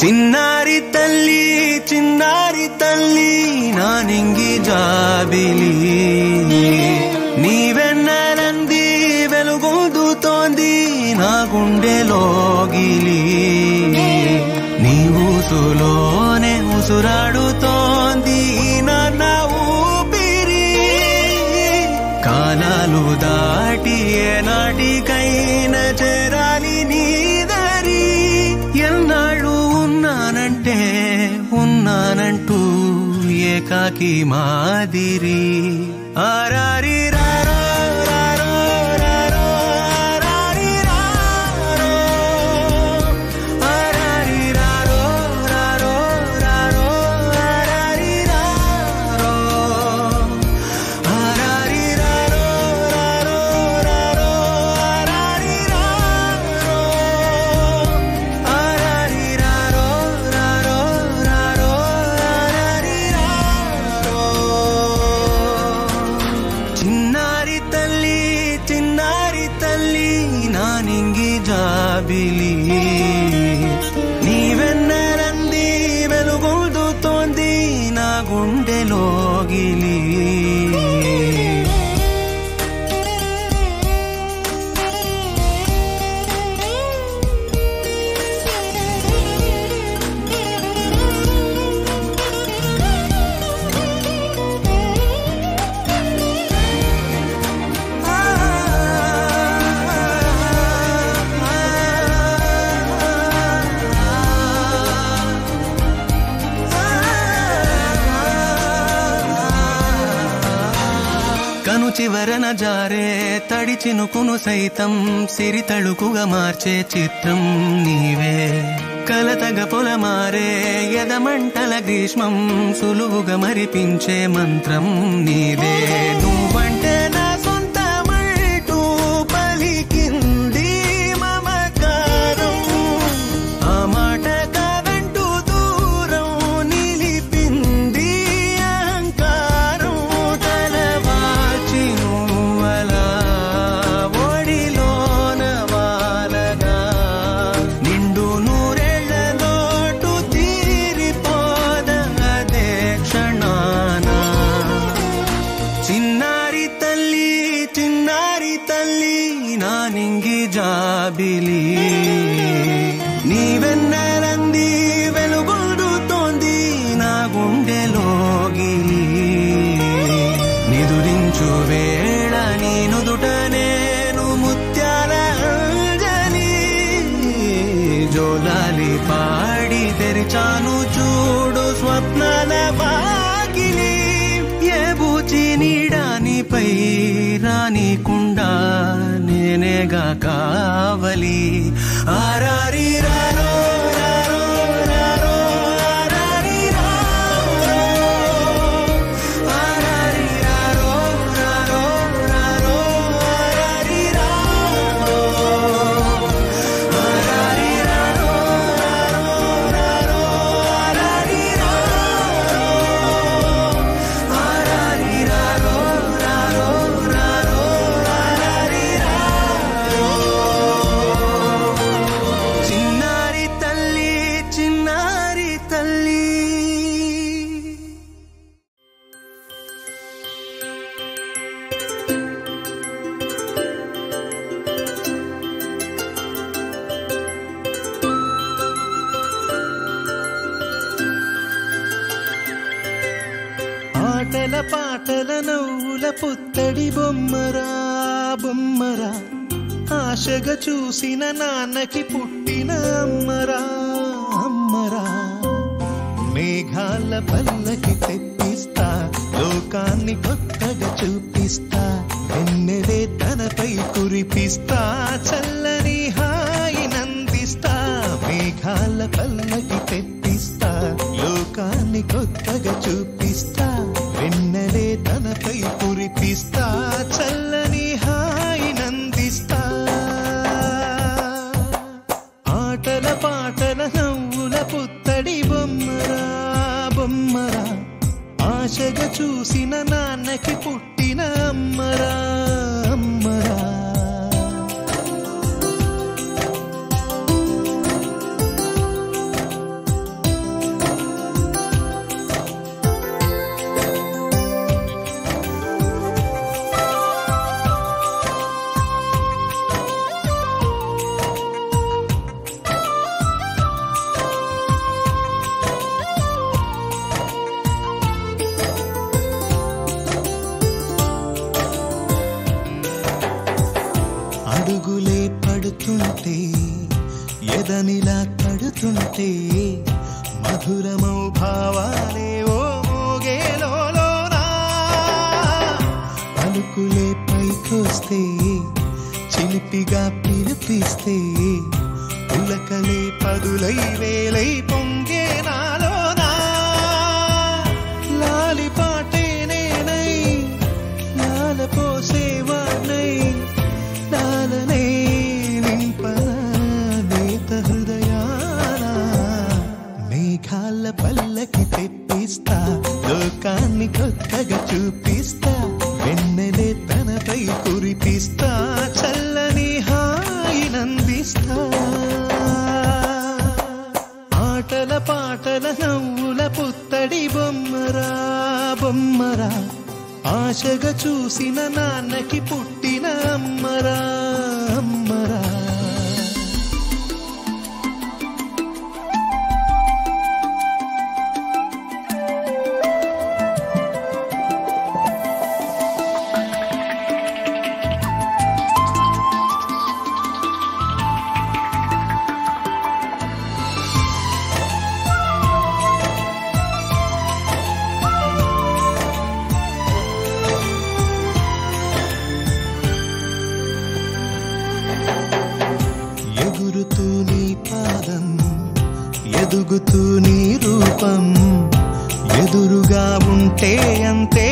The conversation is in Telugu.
చిన్నారి తల్లి నానింగి జాబిలి నీవెన్నరంది వెలుగొందుతోంది నా గుండెలోగిలి నీ ఊసులోనే ఉసురాడుతోంది నా ఊపిరి కాలాలు దాటి ఏనాటికైనా చేరాలి నీ దరి ఎన్నాళ్ళు ఉన్నానంటూ ఏకాకి మాదిరి ఆరారి రారో రారో రారో ఆరారి రారో ఆరారి రారో రారో రారో ఆరారి రారో ఆరారి రారో రారో రారో ఆరారి రారో ఆరారి రారో రారో రారో ఆరారి రారో చిన్నారి తల్లి నానింగి జాబిలి నీవెన్నరంది వెలుగొందుతోంది నా గుండెలోగిలి కను చివరన జారే తడి చినుకును సైతం సిరి తళుకుగా మార్చే చిత్రం నీవే కలతగ పొలమారే ఎదమంటల గ్రీష్మం సులువుగా మరిపించే మంత్రం నీదే నువ్వంటే నా సొంతమంటూ పలికింది మమకారం ఆ మాట కాదంటూ దూరం నిలిపింది అహంకారం తలవాచి నువ్వలా ఒడిలోన వాలగా నిండు నూరేళ్ల లోటు తీరిపోదదే క్షణాన చిన్నారి తల్లి నానింగి జాబిలి నీవెన్నరంది వెలుగొందుతోంది నా గుండెలోగిలి నిదురించు వేళ నీ నుదుట నేను ముత్యాల అంజలి జోలాలి పాడి తెరిచాను చూడు స్వప్నాల వాకిలి ఏ బూచి నీడానిపై రానికుండా నేనేగా కావలి ఆరారి రారో రారో రారో ఆరారి రారో ఆరారి రారో రారో రారో ఆరారి రారో ఆరారి రారో రారో రారో ఆరారి రారో ఆరారి రారో రారో రారో ఆరారి రారో చిన్నారి తల్లి ఆటల పాటల నవ్వుల పుత్తడి బొమ్మరా బొమ్మరా ఆశగా చూసిన నాన్నకి పుట్టిన అమ్మరా అమ్మరా మేఘాల పల్లకి తెప్పిస్తా లోకాన్ని కొత్తగా చూపిస్తా వెన్నెలే తనపై కురిపిస్తా చల్లని హాయినందిస్తా మేఘాల పల్లకి తెప్పిస్తా లోకాన్ని కొత్తగా చూపిస్తా వెన్నెలే తనపై కురిపిస్తా చల్లని హాయినందిస్తా ఆటల పాటల నవ్వుల పుత్తడి బొమ్మరా బొమ్మరా ఆశగా చూసిన నాన్నకి పుట్టిన అమ్మరా అమ్మరా అడుగులే పడుతుంటే ఎదనిలా తడుతుంటే మధురమౌ భావాలే ఓ మోగేలోనా పలుకులే పైకొస్తే చిలిపిగా పిలిపిస్తే పులకలే పదులై వేలై పొంగే నాలోనా లాలి పాటే నేనై లాల పోసేవాణ్ణై లాలనే నింపనా నేత హృదయాన మేఘాల పల్లకి తెప్పిస్తా లోకాన్ని కొత్తగా చూపిస్తా వెన్నెలే తనపై కురిపిస్తా చల్లని హాయినందిస్తా ఆటల పాటల నవ్వుల పుత్తడి బొమ్మరా బొమ్మరా ఆశగా చూసిన నాన్నకి పుట్టిన అమ్మరా అమ్మరా ఎగురుతూ నీ పాదం ఎదుగుతూ నీ రూపం ఎదురుగా ఉంటే అంతే